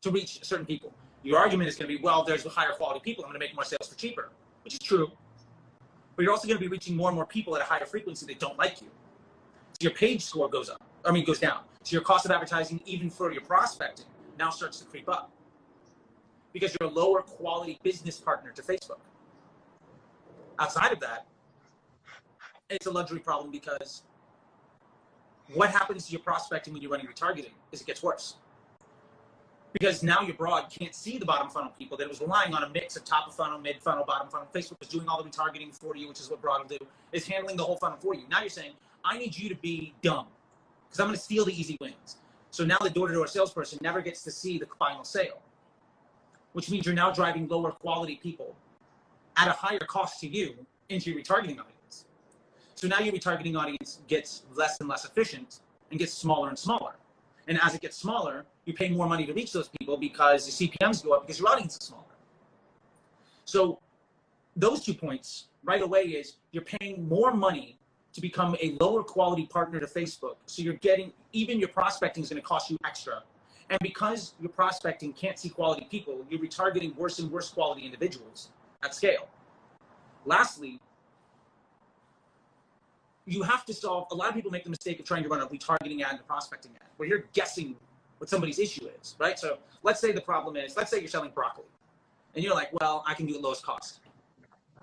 to reach certain people. Your argument is going to be, well, there's higher quality people. I'm going to make more sales for cheaper, which is true. But you're also going to be reaching more and more people at a higher frequency that don't like you. So your page score goes down. So your cost of advertising, even for your prospecting, now starts to creep up because you're a lower quality business partner to Facebook. Outside of that, it's a luxury problem because what happens to your prospecting when you're running retargeting is it gets worse. Because now your broad can't see the bottom funnel people that it was relying on a mix of top of funnel, mid funnel, bottom funnel. Facebook was doing all the retargeting for you, which is what broad will do, is handling the whole funnel for you. Now you're saying, I need you to be dumb because I'm going to steal the easy wins. So now the door-to-door salesperson never gets to see the final sale, which means you're now driving lower quality people at a higher cost to you into your retargeting audience. So now your retargeting audience gets less and less efficient and gets smaller and smaller. And as it gets smaller, you pay more money to reach those people because the CPMs go up because your audience is smaller. So those 2 points right away is you're paying more money to become a lower quality partner to Facebook. So you're getting, even your prospecting is going to cost you extra. And because your prospecting can't see quality people, you're retargeting worse and worse quality individuals at scale. Lastly, you have to solve, a lot of people make the mistake of trying to run a retargeting ad and a prospecting ad, where you're guessing what somebody's issue is, right? So let's say the problem is, let's say you're selling broccoli, and you're like, well, I can do it lowest cost.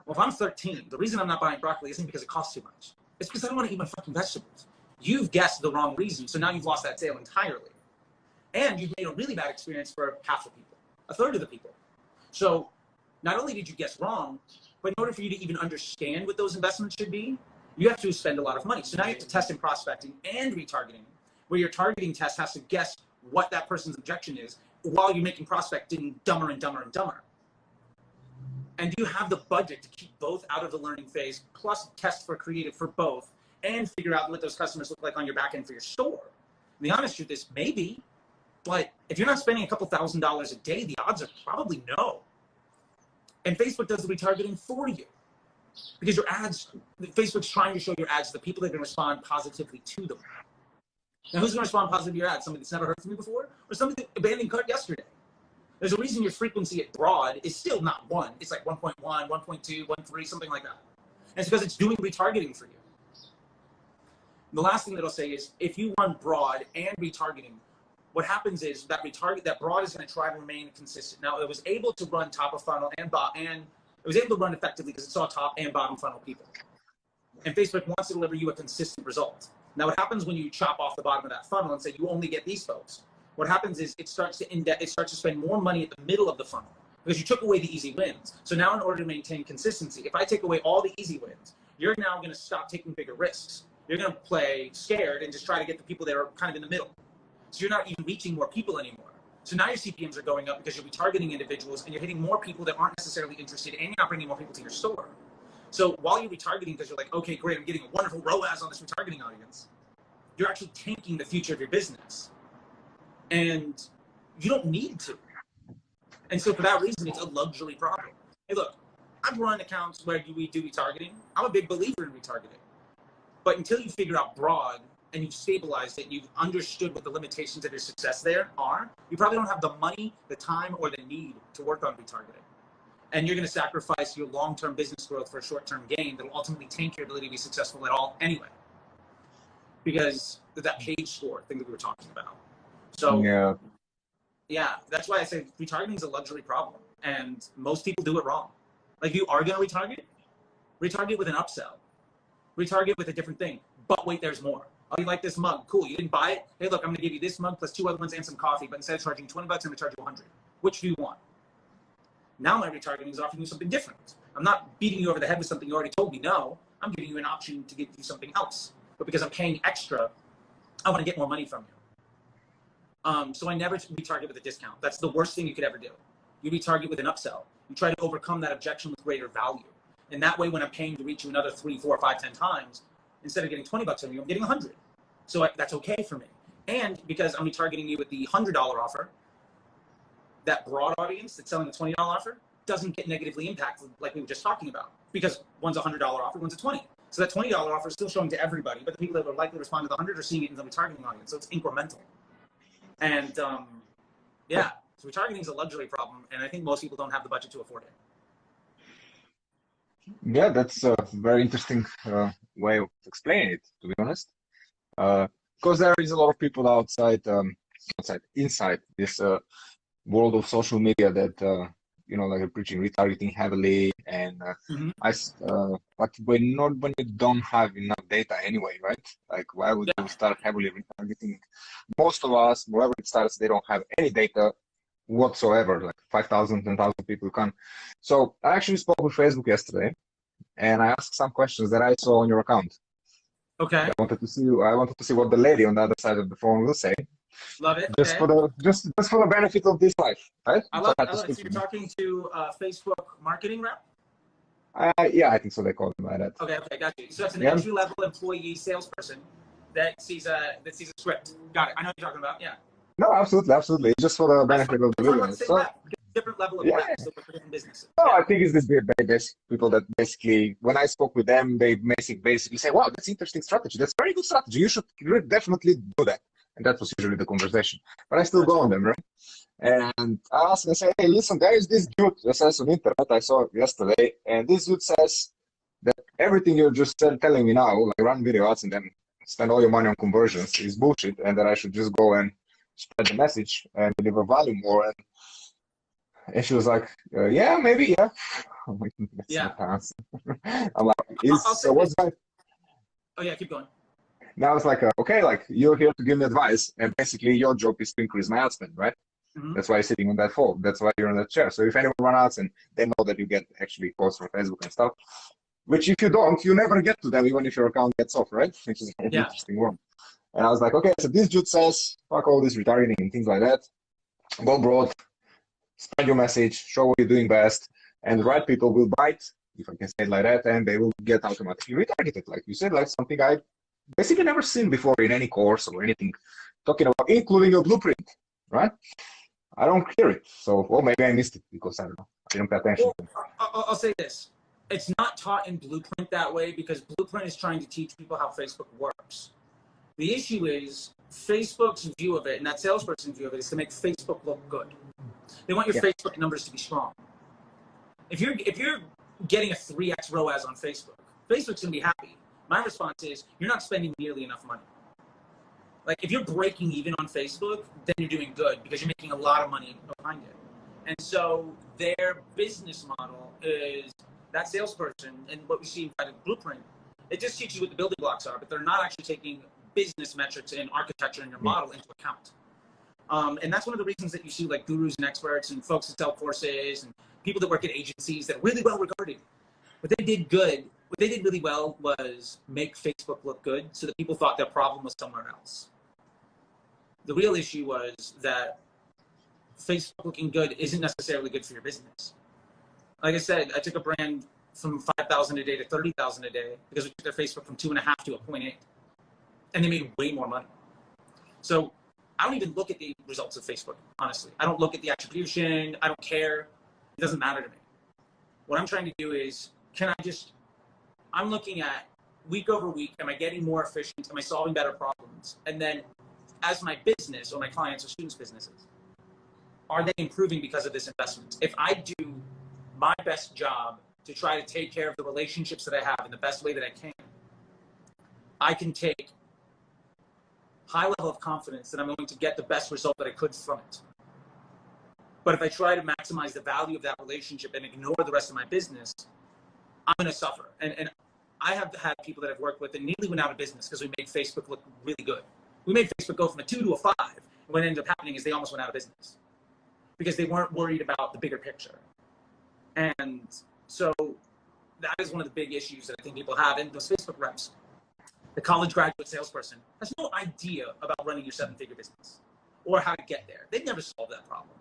Well, if I'm 13, the reason I'm not buying broccoli isn't because it costs too much. It's because I don't want to eat my fucking vegetables. You've guessed the wrong reason, so now you've lost that sale entirely. And you've made a really bad experience for half the people, a third of the people. So not only did you guess wrong, but in order for you to even understand what those investments should be, you have to spend a lot of money. So now you have to test in prospecting and retargeting, where your targeting test has to guess what that person's objection is while you're making prospecting dumber and dumber and dumber. And do you have the budget to keep both out of the learning phase, plus test for creative for both, and figure out what those customers look like on your back end for your store? And the honest truth is maybe, but if you're not spending a couple $1,000s a day, the odds are probably no. And Facebook does the retargeting for you. Because your ads, Facebook's trying to show your ads to the people that are going to respond positively to them. Now, who's going to respond positively to your ads? Somebody that's never heard from you before? Or somebody that abandoned cart yesterday? There's a reason your frequency at broad is still not 1. It's like 1.1, 1.2, 1.3, something like that. And it's because it's doing retargeting for you. And the last thing that I'll say is, if you run broad and retargeting, what happens is that broad is going to try to remain consistent. Now, it was able to run top of funnel and it was able to run effectively because it saw top and bottom funnel people. And Facebook wants to deliver you a consistent result. Now, what happens when you chop off the bottom of that funnel and say you only get these folks? What happens is it starts to spend more money at the middle of the funnel because you took away the easy wins. So now in order to maintain consistency, if I take away all the easy wins, you're now going to stop taking bigger risks. You're going to play scared and just try to get the people that are kind of in the middle. So you're not even reaching more people anymore. So now your CPMs are going up because you'll be targeting individuals and you're hitting more people that aren't necessarily interested, and you're not bringing more people to your store. So while you're retargeting because you're like, okay, great, I'm getting a wonderful ROAS on this retargeting audience, you're actually tanking the future of your business. And you don't need to. And so for that reason, it's a luxury problem. Hey, look, I've run accounts where we do retargeting. I'm a big believer in retargeting. But until you figure out broad and you've stabilized it, you've understood what the limitations of your success there are, you probably don't have the money, the time, or the need to work on retargeting. And you're going to sacrifice your long-term business growth for a short-term gain that will ultimately tank your ability to be successful at all anyway. Because of that page score thing that we were talking about. So yeah, that's why I say retargeting is a luxury problem. And most people do it wrong. Like, if you are going to retarget with an upsell. Retarget with a different thing. But wait, there's more. Oh, you like this mug? Cool. You didn't buy it? Hey, look, I'm going to give you this mug plus 2 other ones and some coffee. But instead of charging $20, I'm going to charge you $100. Which do you want? Now my retargeting is offering you something different. I'm not beating you over the head with something you already told me no. I'm giving you an option to give you something else. But because I'm paying extra, I want to get more money from you. So I never retarget with a discount. That's the worst thing you could ever do. You retarget with an upsell. You try to overcome that objection with greater value. And that way, when I'm paying to reach you another 3, 4, 5, 10 times, instead of getting $20 from you, I'm getting 100. So that's okay for me. And because I'm retargeting you with the $100 offer, that broad audience that's selling the $20 offer doesn't get negatively impacted like we were just talking about. Because one's a $100 offer, one's a $20. So that $20 offer is still showing to everybody, but the people that are likely to respond to the 100 are seeing it in the retargeting audience. So it's incremental. And yeah, so retargeting is a luxury problem, and I think most people don't have the budget to afford it. Yeah, that's a very interesting way of explaining it, to be honest. Because there is a lot of people inside this world of social media that like are preaching retargeting heavily, and but when you don't have enough data anyway, right? Like, why would you start heavily retargeting? Most of us, wherever it starts, they don't have any data whatsoever. Like 5,000, 10,000 people come. So I actually spoke with Facebook yesterday, and I asked some questions that I saw on your account. Okay. I wanted to see what the lady on the other side of the phone will say. Love it. Just for the benefit of this life, right? I love it. So you're talking to Facebook marketing rep? Yeah, I think so. They call them like that. Okay, got you. So it's an entry-level employee salesperson that sees a script. Got it. I know what you're talking about. Yeah. No, absolutely. Just for the benefit of the viewers. So, different level of reps for different businesses. No, I think it's this basic people that basically, when I spoke with them, they basically say, "Wow, that's interesting strategy. That's very good strategy. You should definitely do that." And that was usually the conversation. But I still go on them, right? And I ask and say, "Hey, listen, there is this dude that says on internet, I saw it yesterday, and this dude says that everything you're just telling me now, like run video ads and then spend all your money on conversions, is bullshit, and that I should just go and spread the message and deliver value more." And she was like, "Yeah, maybe, yeah." I'm like, I'm like, so what's that? Oh yeah, keep going. Now it's like, okay, like you're here to give me advice, and basically your job is to increase my ad spend, right? Mm-hmm. That's why you're sitting on that phone. That's why you're in that chair. So if anyone runs ads and they know that you get actually posts from Facebook and stuff, which if you don't, you never get to them, even if your account gets off, right? Which is an interesting one. And I was like, okay, so this dude says, fuck all this retargeting and things like that. Go broad, spread your message, show what you're doing best, and the right people will bite, if I can say it like that, and they will get automatically retargeted. Like you said, like something I basically never seen before in any course or anything, talking about including your blueprint, right? I don't hear it. So, well, maybe I missed it because I don't know. I didn't pay attention. Well, I'll say this. It's not taught in Blueprint that way because Blueprint is trying to teach people how Facebook works. The issue is Facebook's view of it, and that salesperson's view of it, is to make Facebook look good. They want your Facebook numbers to be strong. If you're getting a 3x ROAS on Facebook, Facebook's gonna be happy. My response is you're not spending nearly enough money. Like if you're breaking even on Facebook, then you're doing good because you're making a lot of money behind it. And so their business model is that salesperson, and what we see inside of Blueprint It just teaches you what the building blocks are, but they're not actually taking business metrics and architecture in your model into account. And that's one of the reasons that you see like gurus and experts and folks that sell courses and people that work at agencies that are really well regarded. What they did really well was make Facebook look good so that people thought their problem was somewhere else. The real issue was that Facebook looking good isn't necessarily good for your business. Like I said, I took a brand from 5,000 a day to 30,000 a day because we took their Facebook from 2.5 to 0.8, and they made way more money. So I don't even look at the results of Facebook, honestly. I don't look at the attribution. I don't care. It doesn't matter to me. What I'm trying to do is, I'm looking at week over week, am I getting more efficient? Am I solving better problems? And then as my business or my clients or students' businesses, are they improving because of this investment? If I do my best job to try to take care of the relationships that I have in the best way that I can take high level of confidence that I'm going to get the best result that I could from it. But if I try to maximize the value of that relationship and ignore the rest of my business, I'm going to suffer. And I have had people that I've worked with that nearly went out of business because we made Facebook look really good. We made Facebook go from a 2 to a 5. And what ended up happening is they almost went out of business because they weren't worried about the bigger picture. And so that is one of the big issues that I think people have. And those Facebook reps, the college graduate salesperson, has no idea about running your 7-figure business or how to get there. They've never solved that problem.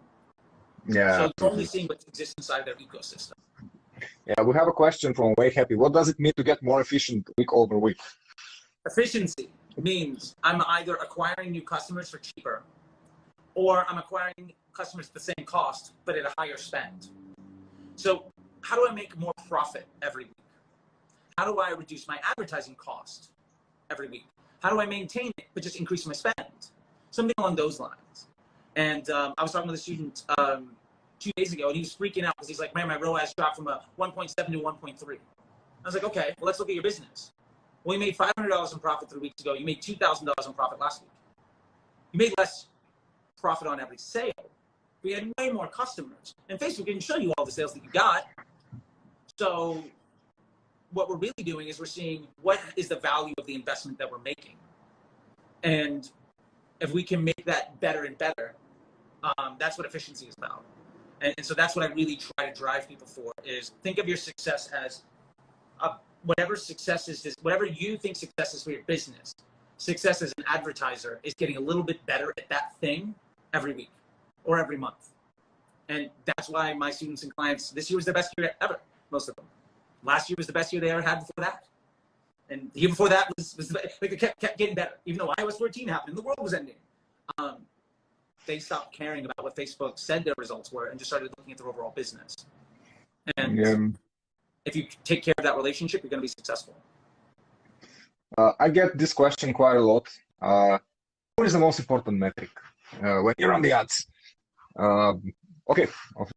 Yeah. So they're only seeing what exists inside of their ecosystem. Yeah, we have a question from Way Happy. What does it mean to get more efficient week over week? Efficiency means I'm either acquiring new customers for cheaper or I'm acquiring customers at the same cost, but at a higher spend. So how do I make more profit every week? How do I reduce my advertising cost every week? How do I maintain it, but just increase my spend? Something along those lines. And I was talking with a student 2 days ago, and he was freaking out because he's like, man, my ROAS dropped from a 1.7 to 1.3. I was like, okay, well, let's look at your business. Well, you made $500 in profit 3 weeks ago. You made $2,000 in profit last week. You made less profit on every sale. We had way more customers. And Facebook didn't show you all the sales that you got. So what we're really doing is we're seeing what is the value of the investment that we're making. And if we can make that better and better, that's what efficiency is about. And so that's what I really try to drive people for, is think of your success as whatever success is, whatever you think success is for your business. Success as an advertiser is getting a little bit better at that thing every week or every month. And that's why my students and clients, this year was their best year ever, most of them. Last year was the best year they ever had before that. And the year before that was like it kept getting better. Even though iOS 14 happened and the world was ending. They stopped caring about what Facebook said their results were and just started looking at their overall business. And if you take care of that relationship, you're going to be successful. I get this question quite a lot. What is the most important metric when you're on the ads? Okay,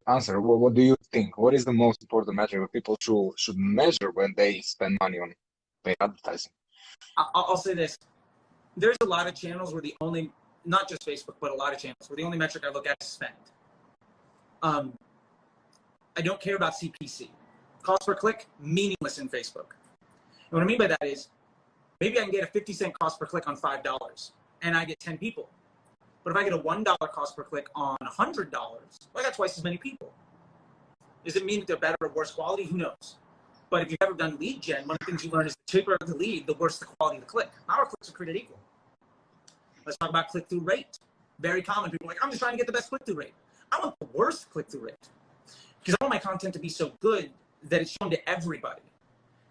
answer. What do you think? What is the most important metric that people should measure when they spend money on paid advertising? I'll say this. There's a lot of channels where the only, not just Facebook, but a lot of channels where the only metric I look at is spend. I don't care about CPC. Cost per click, meaningless in Facebook. And what I mean by that is, maybe I can get a 50-cent cost per click on $5 and I get 10 people. But if I get a $1 cost per click on $100, well, I got twice as many people. Does it mean that they're better or worse quality? Who knows? But if you've ever done lead gen, one of the things you learn is the cheaper the lead, the worse the quality of the click. Not all clicks are created equal. Let's talk about click-through rate. Very common. People are like, I'm just trying to get the best click-through rate. I want the worst click-through rate. Because I want my content to be so good that it's shown to everybody.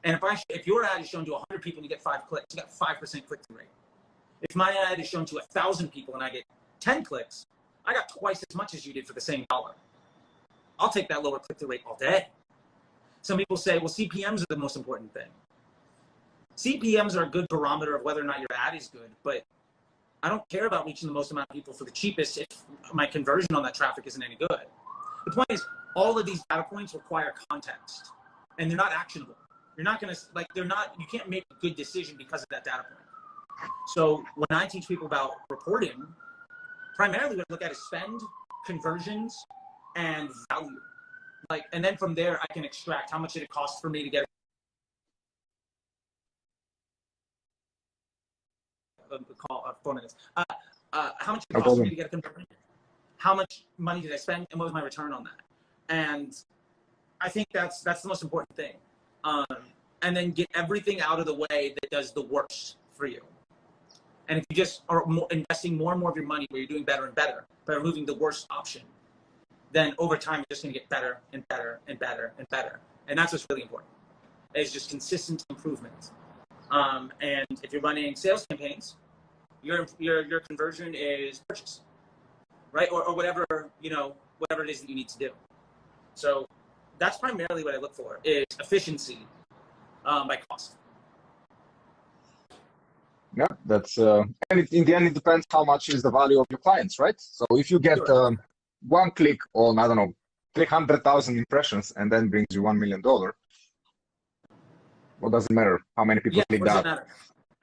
And if your ad is shown to 100 people and you get 5 clicks, you got 5% click-through rate. If my ad is shown to 1,000 people and I get 10 clicks, I got twice as much as you did for the same dollar. I'll take that lower click-through rate all day. Some people say, well, CPMs are the most important thing. CPMs are a good barometer of whether or not your ad is good, but I don't care about reaching the most amount of people for the cheapest if my conversion on that traffic isn't any good. The point is, all of these data points require context, and they're not actionable. You're not going to, you can't make a good decision because of that data point. So when I teach people about reporting, primarily what I look at is spend, conversions, and value. And then from there, I can extract how much did it cost for me to get call 4 minutes. How much it No cost me problem. to get a conversion? How much money did I spend, and what was my return on that? And I think that's the most important thing. And then get everything out of the way that does the worst for you. And if you just are investing more and more of your money where you're doing better and better by removing the worst option, then over time you're just going to get better and better and better and better. And that's what's really important. It's just consistent improvement. And if you're running sales campaigns, your conversion is purchase, right? Or whatever, whatever it is that you need to do. So that's primarily what I look for, is efficiency by cost. Yeah, that's and in the end, it depends how much is the value of your clients, right? So if you get Sure. one click on, I don't know, 300,000 impressions and then brings you $1 million, what does it matter how many people click What does it that? matter?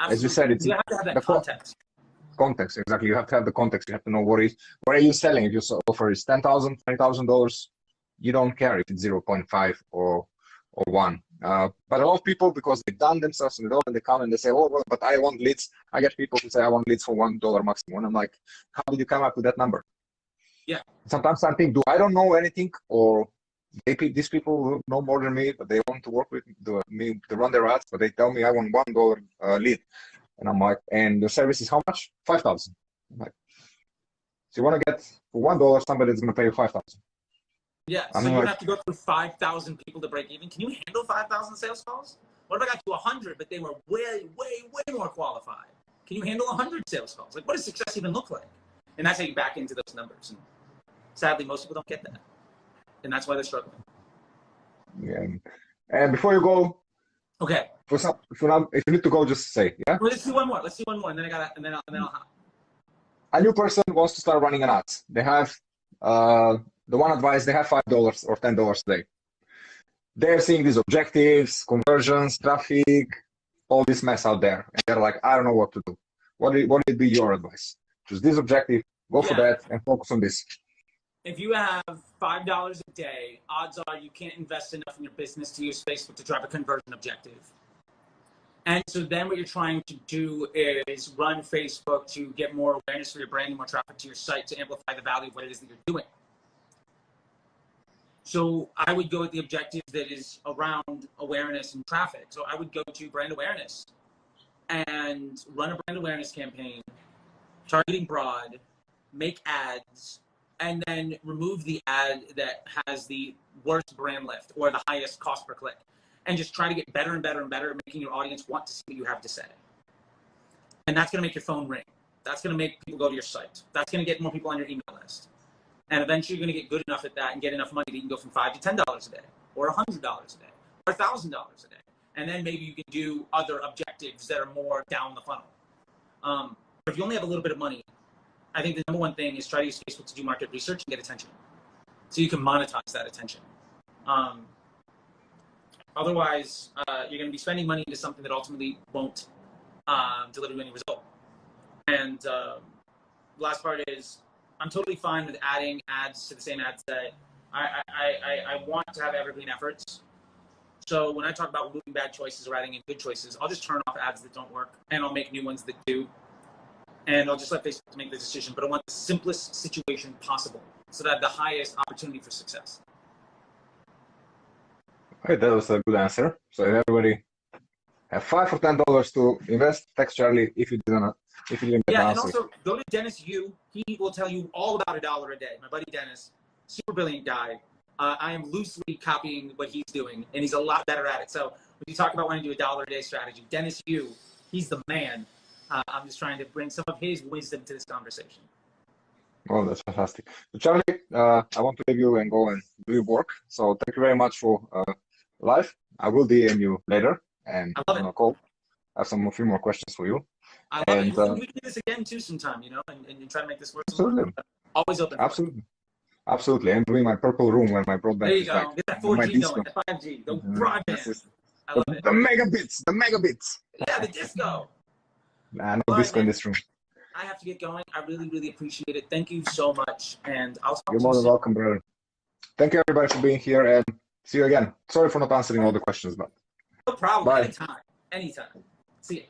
As you Absolutely. said, it's You have to have that the context. context. Exactly. You have to have the context. You have to know what are you selling. If your offer is $10,000, $20,000, you don't care if it's 0.5 or 1. But a lot of people, because they've done themselves and they come and they say, oh, well, but I want leads. I get people who say I want leads for $1 maximum. And I'm like, how did you come up with that number? Yeah. Sometimes I think, do I don't know anything, or maybe these people know more than me, but they want to work with me to run their ads, but they tell me I want $1 lead. And I'm like, and the service is how much? 5,000. I'm like, so you want to get for $1, somebody that's going to pay you 5,000. Yeah, so you don't have to go through 5,000 people to break even. Can you handle 5,000 sales calls? What if I got to 100, but they were way, way, way more qualified? Can you handle 100 sales calls? Like, what does success even look like? And that's how you back into those numbers. And sadly, most people don't get that. And that's why they're struggling. Yeah. And before you go, okay, if you need to go, just say, yeah? Well, let's do one more. And then I'll hop. A new person wants to start running an ads. They have the one advice, they have $5 or $10 a day. They're seeing these objectives, conversions, traffic, all this mess out there. And they're like, I don't know what to do. What would be your advice? Choose this objective, go for that, and focus on this. If you have $5 a day, odds are you can't invest enough in your business to use Facebook to drive a conversion objective. And so then what you're trying to do is run Facebook to get more awareness for your brand and more traffic to your site to amplify the value of what it is that you're doing. So I would go with the objective that is around awareness and traffic. So I would go to brand awareness and run a brand awareness campaign, targeting broad, make ads, and then remove the ad that has the worst brand lift or the highest cost per click. And just try to get better and better and better at making your audience want to see what you have to say. And that's going to make your phone ring. That's going to make people go to your site. That's going to get more people on your email list. And eventually you're going to get good enough at that and get enough money that you can go from $5 to $10 a day, or $100 a day, or $1,000 a day. And then maybe you can do other objectives that are more down the funnel. But if you only have a little bit of money, I think the number one thing is try to use Facebook to do market research and get attention, so you can monetize that attention. Otherwise, you're going to be spending money into something that ultimately won't deliver you any result. And the last part is, I'm totally fine with adding ads to the same ad set. I want to have evergreen efforts. So when I talk about removing bad choices or adding in good choices, I'll just turn off ads that don't work, and I'll make new ones that do. And I'll just let Facebook make the decision. But I want the simplest situation possible so that I have the highest opportunity for success. Okay, that was a good answer. So everybody have $5 or $10 to invest. Text Charlie if you didn't get Yeah, the and answer. also go to Dennis Yu. He will tell you all about $1 a day. My buddy Dennis, super brilliant guy. I am loosely copying what he's doing, and he's a lot better at it. So when you talk about wanting to do $1 a day strategy, Dennis Yu, he's the man. I'm just trying to bring some of his wisdom to this conversation. Oh, that's fantastic. So Charlie, I want to leave you and go and do your work. So thank you very much for live. I will DM you later and on a call. I have a few more questions for you. I love it. We can do this again too sometime, and try to make this work. Absolutely. Always open. Absolutely. Absolutely. I'm doing my purple room when my broadband is back. There you go. Get that 4G going, the 5G, the broadband. I love it. The megabits. Yeah, the disco. No disco in this room. I have to get going. I really, really appreciate it. Thank you so much. And I'll talk to you You're more than welcome, brother. Thank you, everybody, for being here, and see you again. Sorry for not answering all the questions, but no problem. bye. Anytime. See you.